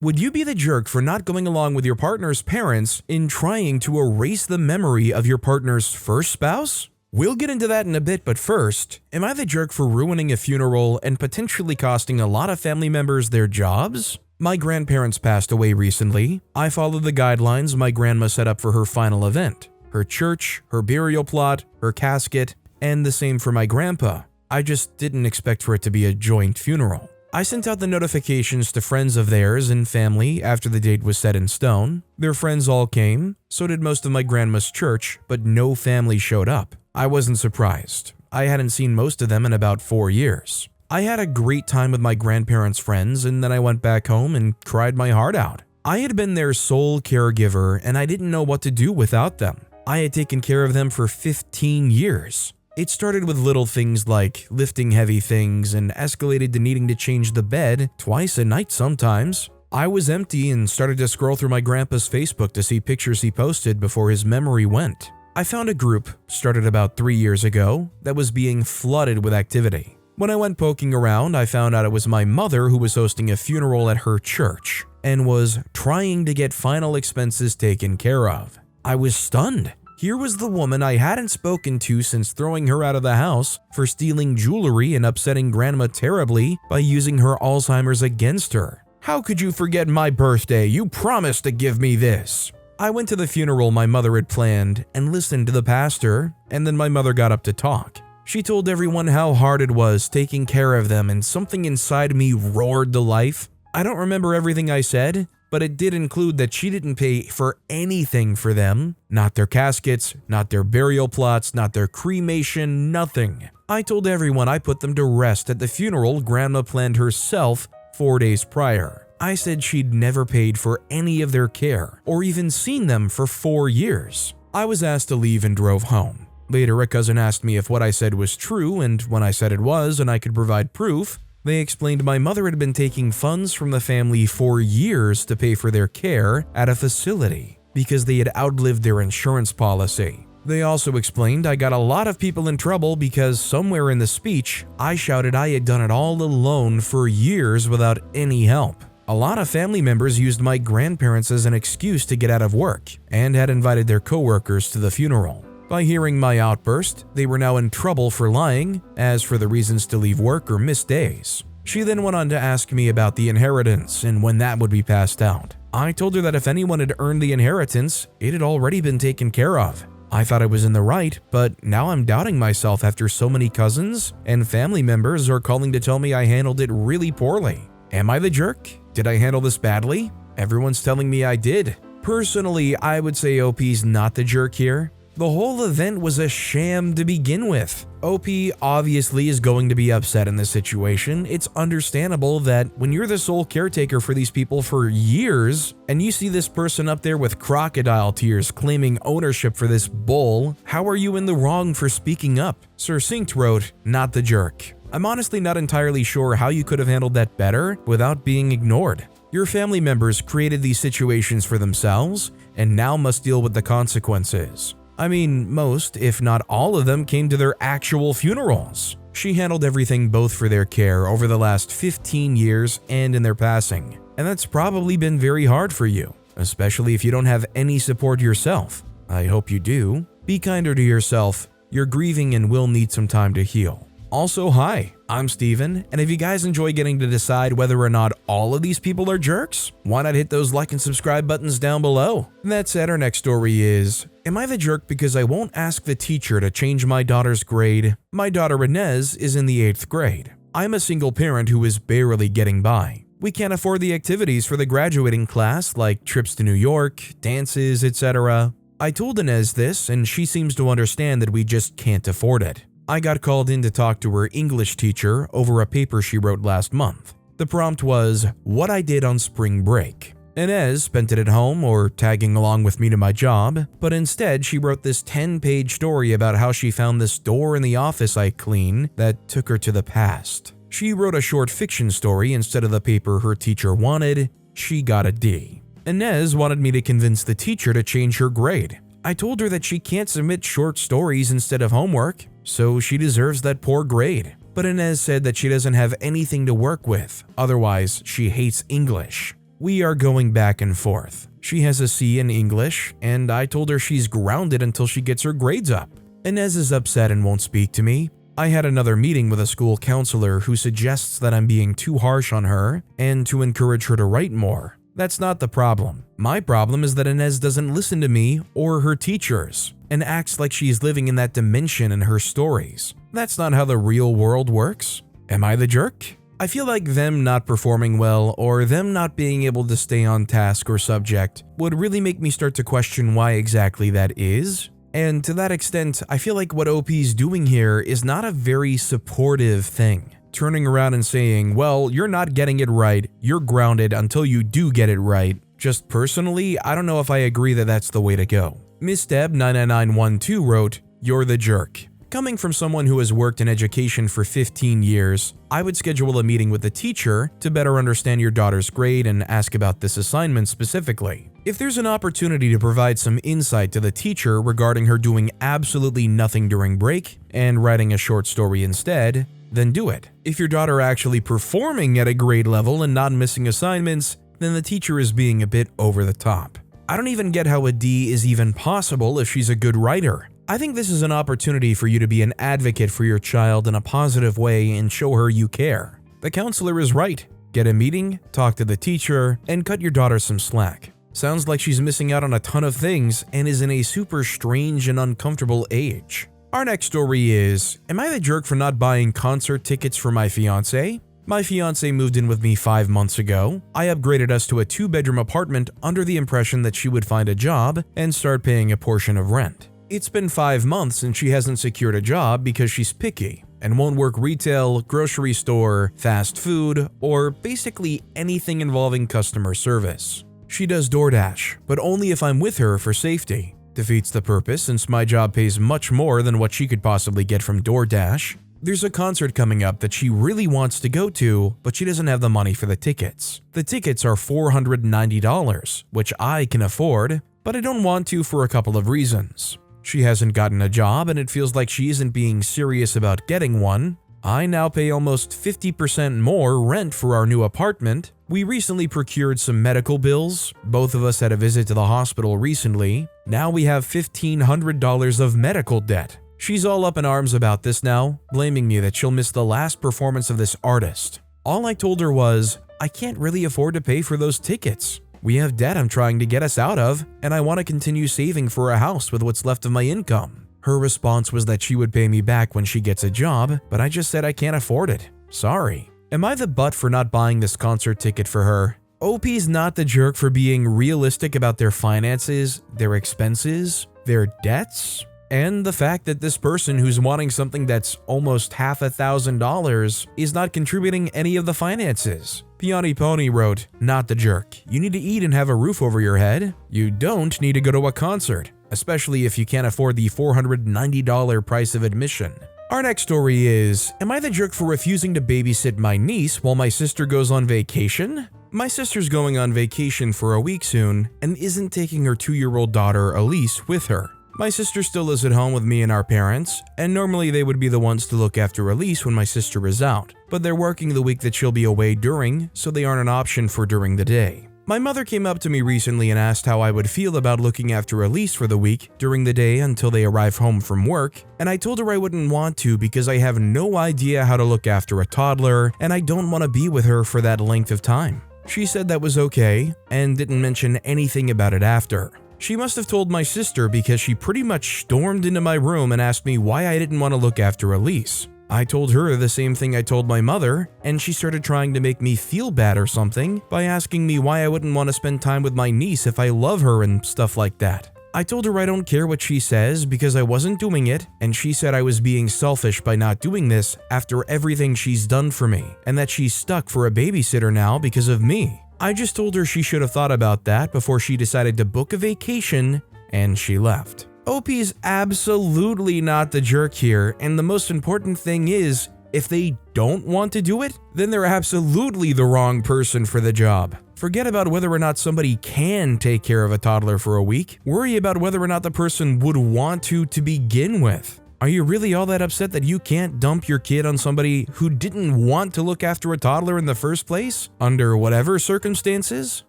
Would you be the jerk for not going along with your partner's parents in trying to erase the memory of your partner's first spouse? We'll get into that in a bit, but first, am I the jerk for ruining a funeral and potentially costing a lot of family members their jobs? My grandparents passed away recently. I followed the guidelines my grandma set up for her final event. Her church, her burial plot, her casket, and the same for my grandpa. I just didn't expect for it to be a joint funeral. I sent out the notifications to friends of theirs and family after the date was set in stone. Their friends all came, so did most of my grandma's church, but no family showed up. I wasn't surprised. I hadn't seen most of them in about 4 years. I had a great time with my grandparents' friends, and then I went back home and cried my heart out. I had been their sole caregiver, and I didn't know what to do without them. I had taken care of them for 15 years. It started with little things like lifting heavy things and escalated to needing to change the bed twice a night sometimes. I was empty and started to scroll through my grandpa's Facebook to see pictures he posted before his memory went. I found a group, started about 3 years ago, that was being flooded with activity. When I went poking around, I found out it was my mother who was hosting a funeral at her church and was trying to get final expenses taken care of. I was stunned. Here was the woman I hadn't spoken to since throwing her out of the house for stealing jewelry and upsetting Grandma terribly by using her Alzheimer's against her. How could you forget my birthday? You promised to give me this. I went to the funeral my mother had planned and listened to the pastor, and then my mother got up to talk. She told everyone how hard it was taking care of them, and something inside me roared to life. I don't remember everything I said, but it did include that she didn't pay for anything for them. Not their caskets, not their burial plots, not their cremation, nothing. I told everyone I put them to rest at the funeral Grandma planned herself 4 days prior. I said she'd never paid for any of their care or even seen them for 4 years. I was asked to leave and drove home. Later, a cousin asked me if what I said was true, and when I said it was and I could provide proof, they explained my mother had been taking funds from the family for years to pay for their care at a facility because they had outlived their insurance policy. They also explained I got a lot of people in trouble because somewhere in the speech, I shouted I had done it all alone for years without any help. A lot of family members used my grandparents as an excuse to get out of work and had invited their coworkers to the funeral. By hearing my outburst, they were now in trouble for lying, as for the reasons to leave work or miss days. She then went on to ask me about the inheritance and when that would be passed out. I told her that if anyone had earned the inheritance, it had already been taken care of. I thought I was in the right, but now I'm doubting myself after so many cousins and family members are calling to tell me I handled it really poorly. Am I the jerk? Did I handle this badly? Everyone's telling me I did. Personally, I would say OP's not the jerk here. The whole event was a sham to begin with. OP obviously is going to be upset in this situation. It's understandable that when you're the sole caretaker for these people for years, and you see this person up there with crocodile tears claiming ownership for this bull, how are you in the wrong for speaking up? Succinct wrote, not the jerk. I'm honestly not entirely sure how you could have handled that better without being ignored. Your family members created these situations for themselves and now must deal with the consequences. I mean, most, if not all of them, came to their actual funerals. She handled everything both for their care over the last 15 years and in their passing. And that's probably been very hard for you, especially if you don't have any support yourself. I hope you do. Be kinder to yourself. You're grieving and will need some time to heal. Also, hi, I'm Steven, and if you guys enjoy getting to decide whether or not all of these people are jerks, why not hit those like and subscribe buttons down below? That said, our next story is, am I the jerk because I won't ask the teacher to change my daughter's grade? My daughter Inez is in the 8th grade. I'm a single parent who is barely getting by. We can't afford the activities for the graduating class like trips to New York, dances, etc. I told Inez this, and she seems to understand that we just can't afford it. I got called in to talk to her English teacher over a paper she wrote last month. The prompt was, what I did on spring break. Inez spent it at home or tagging along with me to my job, but instead she wrote this 10-page story about how she found this door in the office I clean that took her to the past. She wrote a short fiction story instead of the paper her teacher wanted. She got a D. Inez wanted me to convince the teacher to change her grade. I told her that she can't submit short stories instead of homework, so she deserves that poor grade. But Inez said that she doesn't have anything to work with, otherwise she hates English. We are going back and forth. She has a C in English, and I told her she's grounded until she gets her grades up. Inez is upset and won't speak to me. I had another meeting with a school counselor who suggests that I'm being too harsh on her and to encourage her to write more. That's not the problem. My problem is that Inez doesn't listen to me or her teachers and acts like she's living in that dimension in her stories. That's not how the real world works. Am I the jerk? I feel like them not performing well or them not being able to stay on task or subject would really make me start to question why exactly that is. And to that extent, I feel like what OP's doing here is not a very supportive thing. Turning around and saying, well, you're not getting it right, you're grounded until you do get it right. Just personally, I don't know if I agree that that's the way to go. Miss Deb 99912 wrote, "You're the jerk." Coming from someone who has worked in education for 15 years, I would schedule a meeting with the teacher to better understand your daughter's grade and ask about this assignment specifically. If there's an opportunity to provide some insight to the teacher regarding her doing absolutely nothing during break and writing a short story instead, then do it. If your daughter actually performing at a grade level and not missing assignments, then the teacher is being a bit over the top. I don't even get how a D is even possible if she's a good writer. I think this is an opportunity for you to be an advocate for your child in a positive way and show her you care. The counselor is right. Get a meeting, talk to the teacher, and cut your daughter some slack. Sounds like she's missing out on a ton of things and is in a super strange and uncomfortable age. Our next story is, am I the jerk for not buying concert tickets for my fiance? My fiance moved in with me 5 months ago. I upgraded us to a 2-bedroom apartment under the impression that she would find a job and start paying a portion of rent. It's been 5 months and she hasn't secured a job because she's picky and won't work retail, grocery store, fast food, or basically anything involving customer service. She does DoorDash, but only if I'm with her for safety. Defeats the purpose since my job pays much more than what she could possibly get from DoorDash. There's a concert coming up that she really wants to go to, but she doesn't have the money for the tickets. The tickets are $490, which I can afford, but I don't want to for a couple of reasons. She hasn't gotten a job and it feels like she isn't being serious about getting one. I now pay almost 50% more rent for our new apartment. We recently procured some medical bills. Both of us had a visit to the hospital recently. Now we have $1,500 of medical debt. She's all up in arms about this now, blaming me that she'll miss the last performance of this artist. All I told her was, I can't really afford to pay for those tickets. We have debt I'm trying to get us out of, and I want to continue saving for a house with what's left of my income. Her response was that she would pay me back when she gets a job, but I just said I can't afford it. Sorry. Am I the butt for not buying this concert ticket for her? OP's not the jerk for being realistic about their finances, their expenses, their debts, and the fact that this person who's wanting something that's almost $1,000 is not contributing any of the finances. Peony Pony wrote, not the jerk. You need to eat and have a roof over your head. You don't need to go to a concert, especially if you can't afford the $490 price of admission. Our next story is, am I the jerk for refusing to babysit my niece while my sister goes on vacation? My sister's going on vacation for a week soon and isn't taking her 2-year-old daughter Elise with her. My sister still lives at home with me and our parents, and normally they would be the ones to look after Elise when my sister is out, but they're working the week that she'll be away during, so they aren't an option for during the day. My mother came up to me recently and asked how I would feel about looking after Elise for the week during the day until they arrive home from work, and I told her I wouldn't want to because I have no idea how to look after a toddler and I don't want to be with her for that length of time. She said that was okay and didn't mention anything about it after. She must have told my sister because she pretty much stormed into my room and asked me why I didn't want to look after Elise. I told her the same thing I told my mother, and she started trying to make me feel bad or something by asking me why I wouldn't want to spend time with my niece if I love her and stuff like that. I told her I don't care what she says because I wasn't doing it, and she said I was being selfish by not doing this after everything she's done for me, and that she's stuck for a babysitter now because of me. I just told her she should have thought about that before she decided to book a vacation, and she left. OP's absolutely not the jerk here, and the most important thing is, if they don't want to do it, then they're absolutely the wrong person for the job. Forget about whether or not somebody can take care of a toddler for a week. Worry about whether or not the person would want to begin with. Are you really all that upset that you can't dump your kid on somebody who didn't want to look after a toddler in the first place, under whatever circumstances?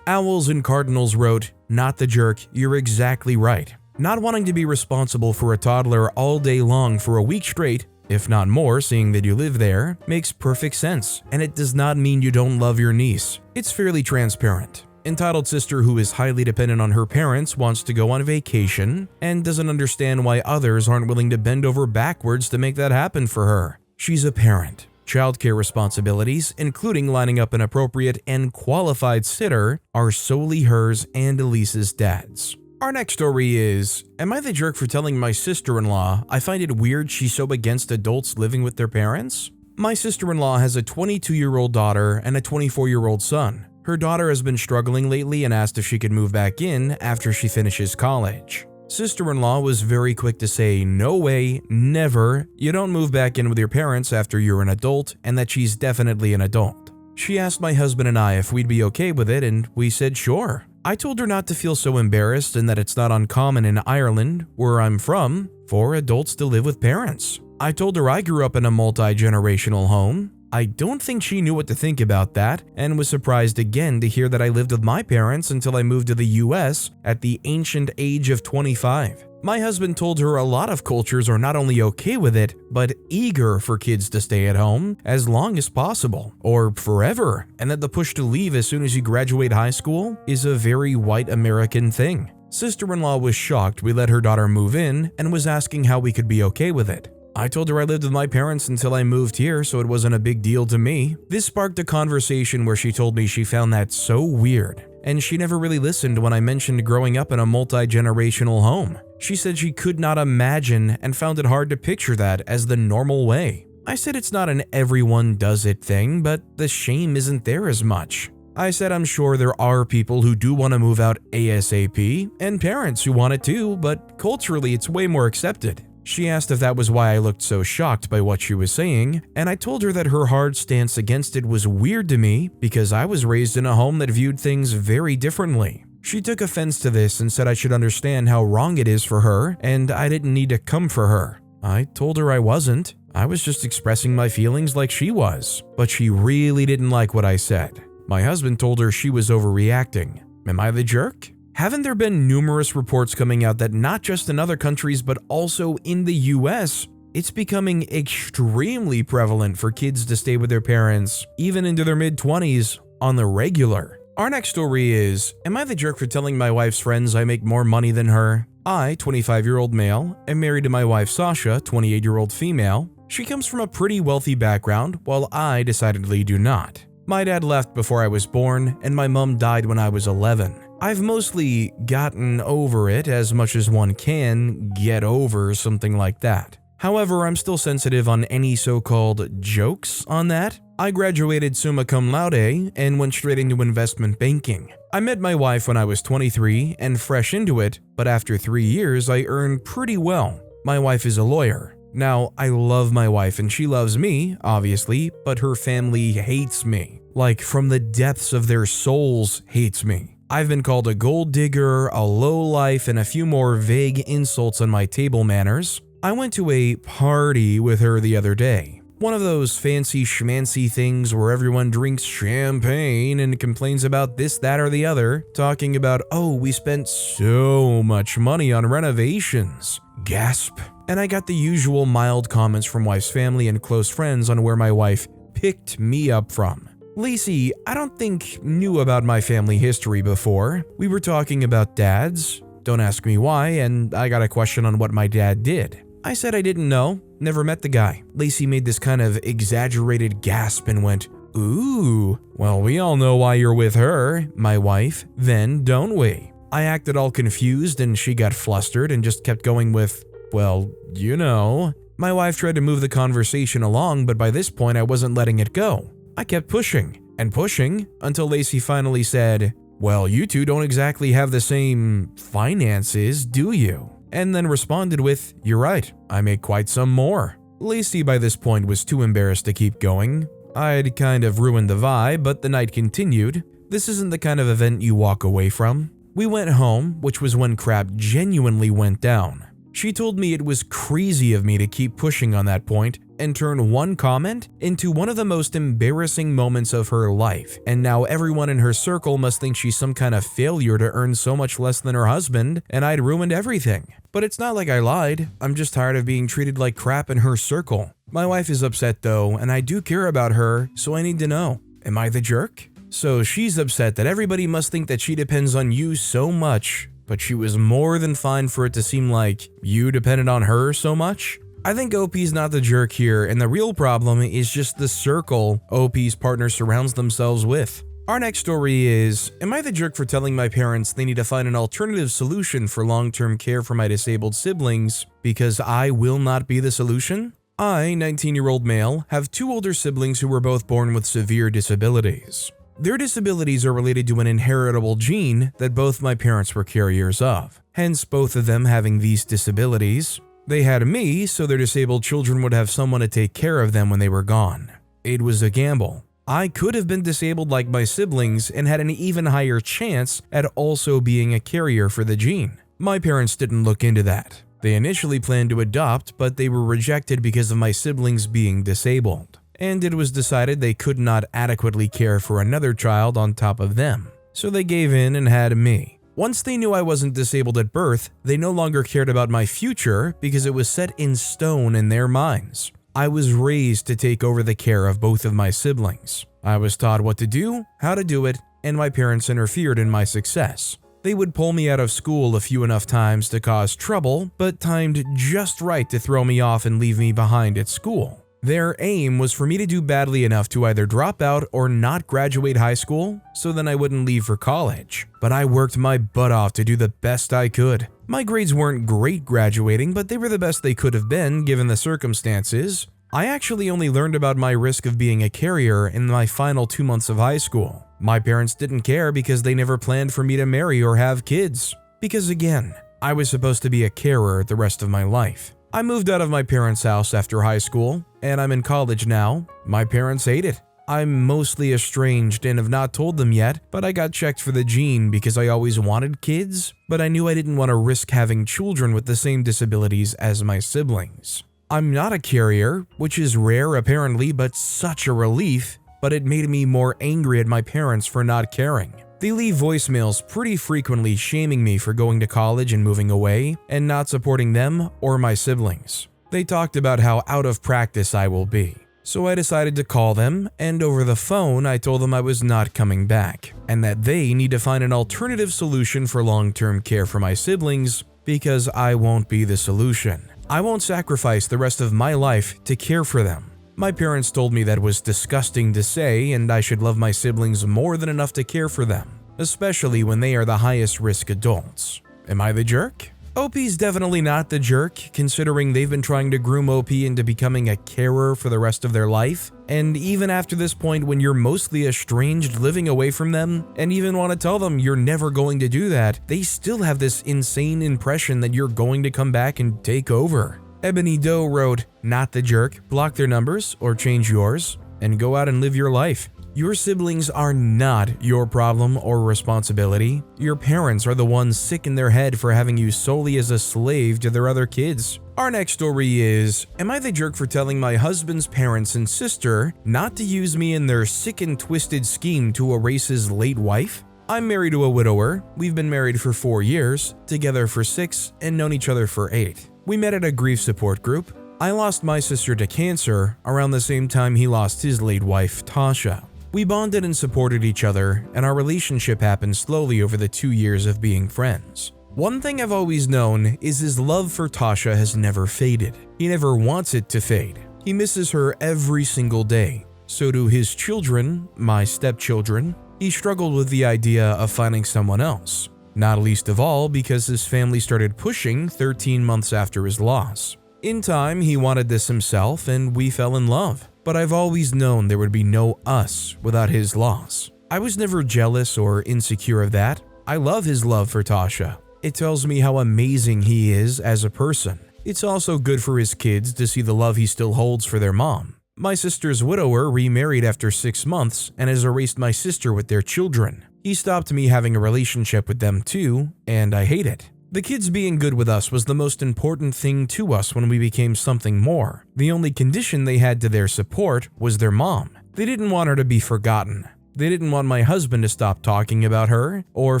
Owls and Cardinals wrote, "Not the jerk, you're exactly right. Not wanting to be responsible for a toddler all day long for a week straight, if not more, seeing that you live there, makes perfect sense, and it does not mean you don't love your niece. It's fairly transparent. Entitled sister who is highly dependent on her parents wants to go on vacation and doesn't understand why others aren't willing to bend over backwards to make that happen for her. She's a parent. Childcare responsibilities, including lining up an appropriate and qualified sitter, are solely hers and Elise's dad's." Our next story is, "Am I the jerk for telling my sister-in-law I find it weird she's so against adults living with their parents? My sister-in-law has a 22-year-old daughter and a 24-year-old son. Her daughter has been struggling lately and asked if she could move back in after she finishes college. Sister-in-law was very quick to say, 'No way, never, you don't move back in with your parents after you're an adult,' and that she's definitely an adult. She asked my husband and I if we'd be okay with it, and we said sure. I told her not to feel so embarrassed and that it's not uncommon in Ireland, where I'm from, for adults to live with parents. I told her I grew up in a multi-generational home. I don't think she knew what to think about that and was surprised again to hear that I lived with my parents until I moved to the US at the ancient age of 25. My husband told her a lot of cultures are not only okay with it, but eager for kids to stay at home as long as possible, or forever, and that the push to leave as soon as you graduate high school is a very white American thing. Sister-in-law was shocked we let her daughter move in and was asking how we could be okay with it. I told her I lived with my parents until I moved here, so it wasn't a big deal to me. This sparked a conversation where she told me she found that so weird, and she never really listened when I mentioned growing up in a multi-generational home. She said she could not imagine and found it hard to picture that as the normal way. I said it's not an everyone does it thing, but the shame isn't there as much. I said I'm sure there are people who do want to move out ASAP, and parents who want it too, but culturally it's way more accepted. She asked if that was why I looked so shocked by what she was saying, and I told her that her hard stance against it was weird to me because I was raised in a home that viewed things very differently. She took offense to this and said I should understand how wrong it is for her and I didn't need to come for her. I told her I wasn't. I was just expressing my feelings like she was, but she really didn't like what I said. My husband told her she was overreacting. Am I the jerk? Haven't there been numerous reports coming out that not just in other countries but also in the US, it's becoming extremely prevalent for kids to stay with their parents, even into their mid-20s, on the regular? Our next story is, am I the jerk for telling my wife's friends I make more money than her? I, 25-year-old male, am married to my wife Sasha, 28-year-old female. She comes from a pretty wealthy background, while I decidedly do not. My dad left before I was born, and my mom died when I was 11. I've mostly gotten over it as much as one can get over something like that. However, I'm still sensitive on any so-called jokes on that. I graduated summa cum laude and went straight into investment banking. I met my wife when I was 23 and fresh into it, but after 3 years I earned pretty well. My wife is a lawyer. Now, I love my wife and she loves me, obviously, but her family hates me. Like, from the depths of their souls hates me. I've been called a gold digger, a lowlife, and a few more vague insults on my table manners. I went to a party with her the other day. One of those fancy schmancy things where everyone drinks champagne and complains about this, that, or the other, talking about, oh, we spent so much money on renovations. Gasp. And I got the usual mild comments from wife's family and close friends on where my wife picked me up from. Lacey, I don't think, knew about my family history before. We were talking about dads. Don't ask me why, and I got a question on what my dad did. I said I didn't know, never met the guy. Lacey made this kind of exaggerated gasp and went, ooh, well, we all know why you're with her, my wife, then don't we? I acted all confused and she got flustered and just kept going with, well, you know. My wife tried to move the conversation along, but by this point I wasn't letting it go. I kept pushing and pushing until Lacey finally said, well, you two don't exactly have the same finances, do you? And then responded with, you're right, I make quite some more. Lacey by this point was too embarrassed to keep going. I'd kind of ruined the vibe, but the night continued. This isn't the kind of event you walk away from. We went home, which was when crap genuinely went down. She told me it was crazy of me to keep pushing on that point, and turn one comment into one of the most embarrassing moments of her life, and now everyone in her circle must think she's some kind of failure to earn so much less than her husband, and I'd ruined everything. But it's not like I lied, I'm just tired of being treated like crap in her circle. My wife is upset though, and I do care about her, so I need to know, am I the jerk? So she's upset that everybody must think that she depends on you so much, but she was more than fine for it to seem like you depended on her so much? I think OP's not the jerk here, and the real problem is just the circle OP's partner surrounds themselves with. Our next story is, am I the jerk for telling my parents they need to find an alternative solution for long-term care for my disabled siblings because I will not be the solution? I, 19-year-old male, have two older siblings who were both born with severe disabilities. Their disabilities are related to an inheritable gene that both my parents were carriers of, hence both of them having these disabilities. They had me, so their disabled children would have someone to take care of them when they were gone. It was a gamble. I could have been disabled like my siblings and had an even higher chance at also being a carrier for the gene. My parents didn't look into that. They initially planned to adopt, but they were rejected because of my siblings being disabled. And it was decided they could not adequately care for another child on top of them, so they gave in and had me. Once they knew I wasn't disabled at birth, they no longer cared about my future because it was set in stone in their minds. I was raised to take over the care of both of my siblings. I was taught what to do, how to do it, and my parents interfered in my success. They would pull me out of school a few enough times to cause trouble, but timed just right to throw me off and leave me behind at school. Their aim was for me to do badly enough to either drop out or not graduate high school, so then I wouldn't leave for college. But I worked my butt off to do the best I could. My grades weren't great graduating, but they were the best they could have been given the circumstances. I actually only learned about my risk of being a carrier in my final 2 months of high school. My parents didn't care because they never planned for me to marry or have kids. Because again, I was supposed to be a carer the rest of my life. I moved out of my parents' house after high school, and I'm in college now. My parents hate it. I'm mostly estranged and have not told them yet, but I got checked for the gene because I always wanted kids, but I knew I didn't want to risk having children with the same disabilities as my siblings. I'm not a carrier, which is rare apparently, but such a relief, but it made me more angry at my parents for not caring. They leave voicemails pretty frequently shaming me for going to college and moving away and not supporting them or my siblings. They talked about how out of practice I will be. So I decided to call them, and over the phone I told them I was not coming back and that they need to find an alternative solution for long-term care for my siblings because I won't be the solution. I won't sacrifice the rest of my life to care for them. My parents told me that was disgusting to say and I should love my siblings more than enough to care for them, especially when they are the highest risk adults. Am I the jerk? OP's definitely not the jerk, considering they've been trying to groom OP into becoming a carer for the rest of their life, and even after this point when you're mostly estranged living away from them, and even want to tell them you're never going to do that, they still have this insane impression that you're going to come back and take over. Ebony Doe wrote, "Not the jerk, block their numbers or change yours, and go out and live your life. Your siblings are not your problem or responsibility. Your parents are the ones sick in their head for having you solely as a slave to their other kids." Our next story is, am I the jerk for telling my husband's parents and sister not to use me in their sick and twisted scheme to erase his late wife? I'm married to a widower. We've been married for 4 years, together for 6, and known each other for 8. We met at a grief support group. I lost my sister to cancer around the same time he lost his late wife, Tasha. We bonded and supported each other, and our relationship happened slowly over the 2 years of being friends. One thing I've always known is his love for Tasha has never faded. He never wants it to fade. He misses her every single day. So do his children, my stepchildren. He struggled with the idea of finding someone else, not least of all because his family started pushing 13 months after his loss. In time, he wanted this himself and we fell in love, but I've always known there would be no us without his loss. I was never jealous or insecure of that. I love his love for Tasha. It tells me how amazing he is as a person. It's also good for his kids to see the love he still holds for their mom. My sister's widower remarried after 6 months and has erased my sister with their children. He stopped me having a relationship with them too, and I hate it. The kids being good with us was the most important thing to us when we became something more. The only condition they had to their support was their mom. They didn't want her to be forgotten. They didn't want my husband to stop talking about her, or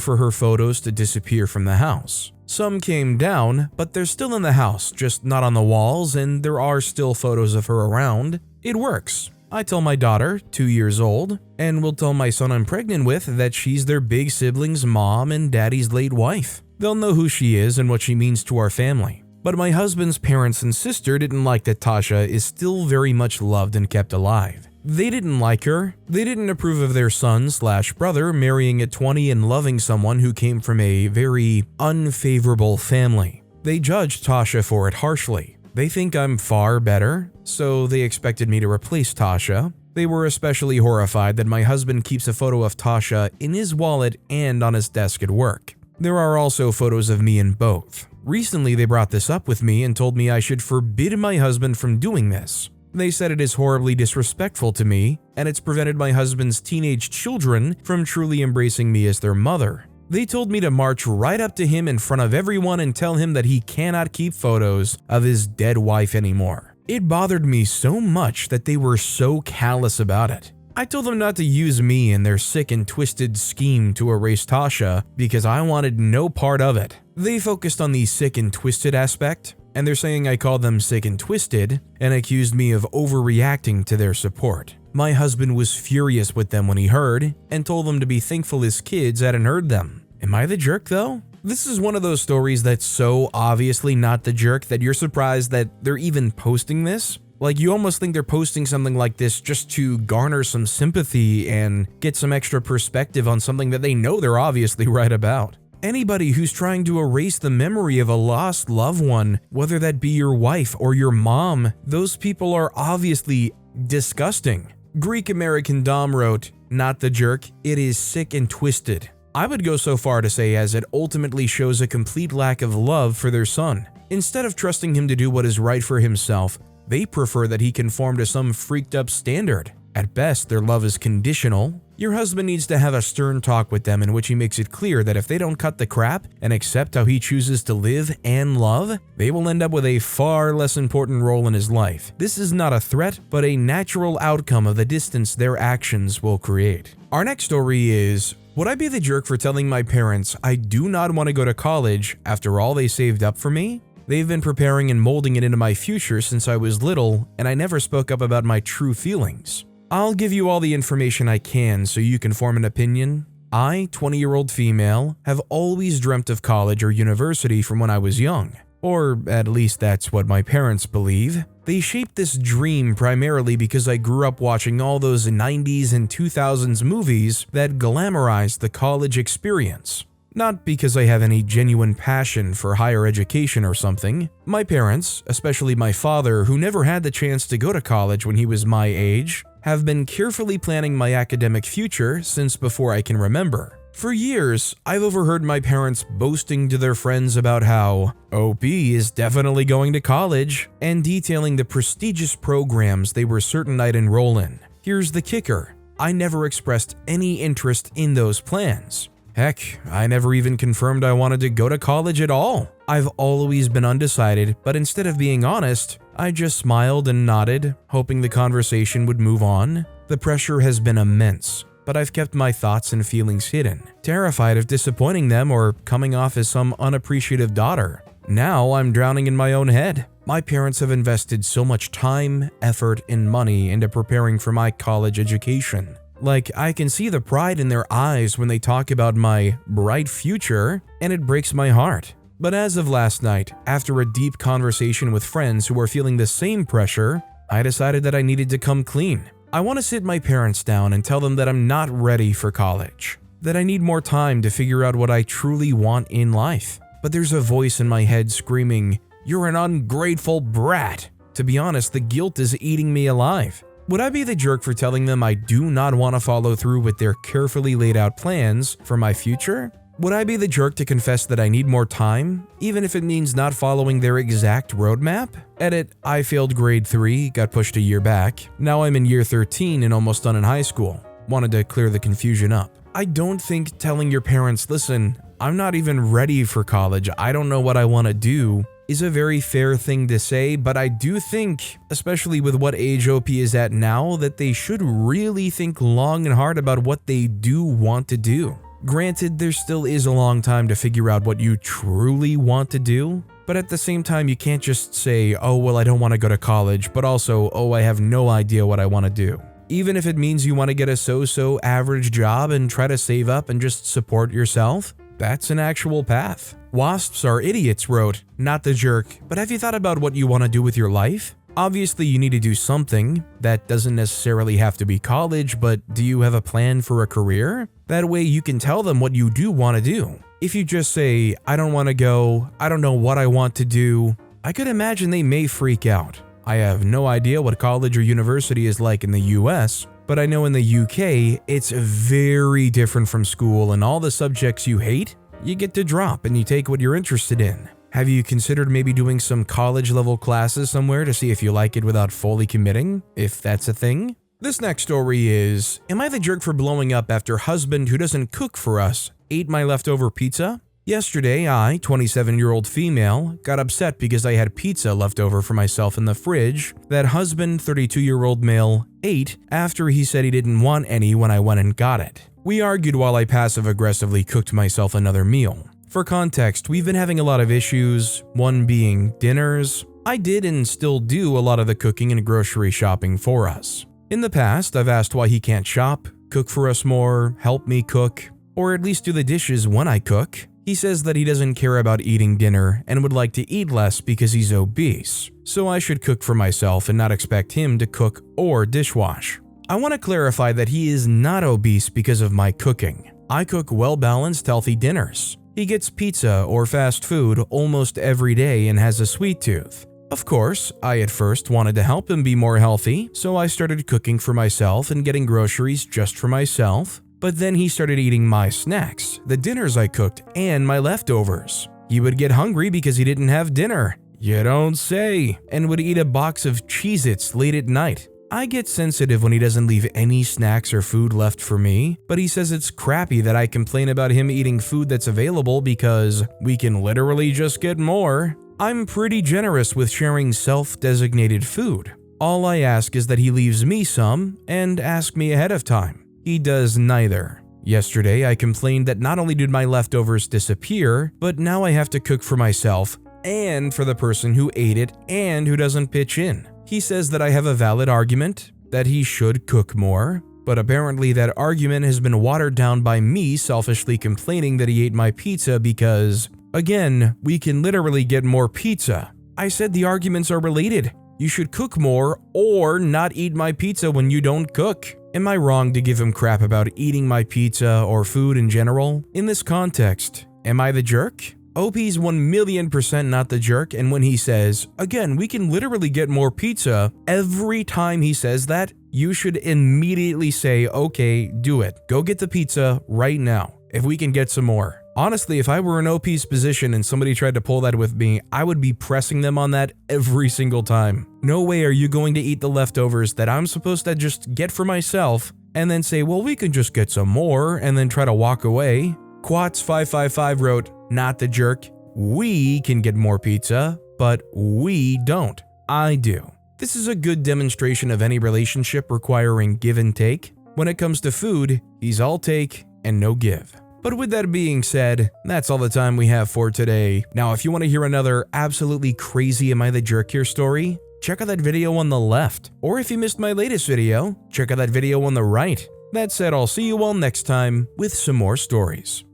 for her photos to disappear from the house. Some came down, but they're still in the house, just not on the walls, and there are still photos of her around. It works. I tell my daughter, 2 years old, and will tell my son I'm pregnant with that she's their big sibling's mom and daddy's late wife. They'll know who she is and what she means to our family. But my husband's parents and sister didn't like that Tasha is still very much loved and kept alive. They didn't like her. They didn't approve of their son/brother marrying at 20 and loving someone who came from a very unfavorable family. They judged Tasha for it harshly. They think I'm far better, so they expected me to replace Tasha. They were especially horrified that my husband keeps a photo of Tasha in his wallet and on his desk at work. There are also photos of me in both. Recently, they brought this up with me and told me I should forbid my husband from doing this. They said it is horribly disrespectful to me, and it's prevented my husband's teenage children from truly embracing me as their mother. They told me to march right up to him in front of everyone and tell him that he cannot keep photos of his dead wife anymore. It bothered me so much that they were so callous about it. I told them not to use me in their sick and twisted scheme to erase Tasha because I wanted no part of it. They focused on the sick and twisted aspect, and they're saying I called them sick and twisted and accused me of overreacting to their support. My husband was furious with them when he heard and told them to be thankful his kids hadn't heard them. Am I the jerk though? This is one of those stories that's so obviously not the jerk that you're surprised that they're even posting this. Like, you almost think they're posting something like this just to garner some sympathy and get some extra perspective on something that they know they're obviously right about. Anybody who's trying to erase the memory of a lost loved one, whether that be your wife or your mom, those people are obviously disgusting. Greek American Dom wrote, "Not the jerk, it is sick and twisted." I would go so far to say as it ultimately shows a complete lack of love for their son. Instead of trusting him to do what is right for himself, they prefer that he conform to some freaked up standard. At best, their love is conditional. Your husband needs to have a stern talk with them in which he makes it clear that if they don't cut the crap and accept how he chooses to live and love, they will end up with a far less important role in his life. This is not a threat, but a natural outcome of the distance their actions will create. Our next story is, would I be the jerk for telling my parents I do not want to go to college after all they saved up for me? They've been preparing and molding it into my future since I was little, and I never spoke up about my true feelings. I'll give you all the information I can so you can form an opinion. I, 20-year-old female, have always dreamt of college or university from when I was young. Or at least that's what my parents believe. They shaped this dream primarily because I grew up watching all those 90s and 2000s movies that glamorized the college experience. Not because I have any genuine passion for higher education or something. My parents, especially my father, who never had the chance to go to college when he was my age, have been carefully planning my academic future since before I can remember. For years, I've overheard my parents boasting to their friends about how OP is definitely going to college and detailing the prestigious programs they were certain I'd enroll in. Here's the kicker: I never expressed any interest in those plans. Heck, I never even confirmed I wanted to go to college at all. I've always been undecided, but instead of being honest, I just smiled and nodded, hoping the conversation would move on. The pressure has been immense, but I've kept my thoughts and feelings hidden, terrified of disappointing them or coming off as some unappreciative daughter. Now I'm drowning in my own head. My parents have invested so much time, effort, and money into preparing for my college education. Like, I can see the pride in their eyes when they talk about my bright future, and it breaks my heart. But as of last night, after a deep conversation with friends who are feeling the same pressure, I decided that I needed to come clean. I want to sit my parents down and tell them that I'm not ready for college, that I need more time to figure out what I truly want in life. But there's a voice in my head screaming, "You're an ungrateful brat." To be honest, the guilt is eating me alive. Would I be the jerk for telling them I do not want to follow through with their carefully laid out plans for my future? Would I be the jerk to confess that I need more time, even if it means not following their exact roadmap? Edit, I failed grade 3, got pushed a year back. Now I'm in year 13 and almost done in high school. Wanted to clear the confusion up. I don't think telling your parents, "Listen, I'm not even ready for college, I don't know what I want to do, is a very fair thing to say, but I do think, especially with what age OP is at now, that they should really think long and hard about what they do want to do. Granted, there still is a long time to figure out what you truly want to do, but at the same time, you can't just say, oh, well, I don't want to go to college, but also, oh, I have no idea what I want to do. Even if it means you want to get a so-so average job and try to save up and just support yourself, that's an actual path. Wasps Are Idiots wrote, not the jerk, but have you thought about what you want to do with your life? Obviously, you need to do something. That doesn't necessarily have to be college, but do you have a plan for a career? That way you can tell them what you do want to do. If you just say, I don't want to go, I don't know what I want to do, I could imagine they may freak out. I have no idea what college or university is like in the US, but I know in the UK, it's very different from school, and all the subjects you hate, you get to drop and you take what you're interested in. Have you considered maybe doing some college level classes somewhere to see if you like it without fully committing, if that's a thing? This next story is, am I the jerk for blowing up after husband who doesn't cook for us ate my leftover pizza? Yesterday, I, 27-year-old female, got upset because I had pizza left over for myself in the fridge that husband, 32-year-old male, ate after he said he didn't want any when I went and got it. We argued while I passive-aggressively cooked myself another meal. For context, we've been having a lot of issues, one being dinners. I did and still do a lot of the cooking and grocery shopping for us. In the past, I've asked why he can't shop, cook for us more, help me cook, or at least do the dishes when I cook. He says that he doesn't care about eating dinner and would like to eat less because he's obese, so I should cook for myself and not expect him to cook or dishwash. I want to clarify that he is not obese because of my cooking. I cook well-balanced, healthy dinners. He gets pizza or fast food almost every day and has a sweet tooth. Of course, I at first wanted to help him be more healthy, so I started cooking for myself and getting groceries just for myself. But then he started eating my snacks, the dinners I cooked, and my leftovers. He would get hungry because he didn't have dinner. You don't say. And would eat a box of Cheez-Its late at night. I get sensitive when he doesn't leave any snacks or food left for me, but he says it's crappy that I complain about him eating food that's available because we can literally just get more. I'm pretty generous with sharing self-designated food. All I ask is that he leaves me some and ask me ahead of time. He does neither. Yesterday, I complained that not only did my leftovers disappear, but now I have to cook for myself and for the person who ate it and who doesn't pitch in. He says that I have a valid argument, that he should cook more, but apparently that argument has been watered down by me selfishly complaining that he ate my pizza because, again, we can literally get more pizza. I said the arguments are related. You should cook more or not eat my pizza when you don't cook. Am I wrong to give him crap about eating my pizza or food in general? In this context, am I the jerk? OP's 1,000,000% not the jerk, and when he says, again, we can literally get more pizza, every time he says that, you should immediately say, okay, do it. Go get the pizza right now, if we can get some more. Honestly, if I were in OP's position and somebody tried to pull that with me, I would be pressing them on that every single time. No way are you going to eat the leftovers that I'm supposed to just get for myself and then say, well, we can just get some more and then try to walk away. Quats555 wrote, not the jerk. We can get more pizza, but we don't. I do. This is a good demonstration of any relationship requiring give and take. When it comes to food, he's all take and no give. But with that being said, that's all the time we have for today. Now, if you want to hear another absolutely crazy Am I the Jerk Here story, check out that video on the left. Or if you missed my latest video, check out that video on the right. That said, I'll see you all next time with some more stories.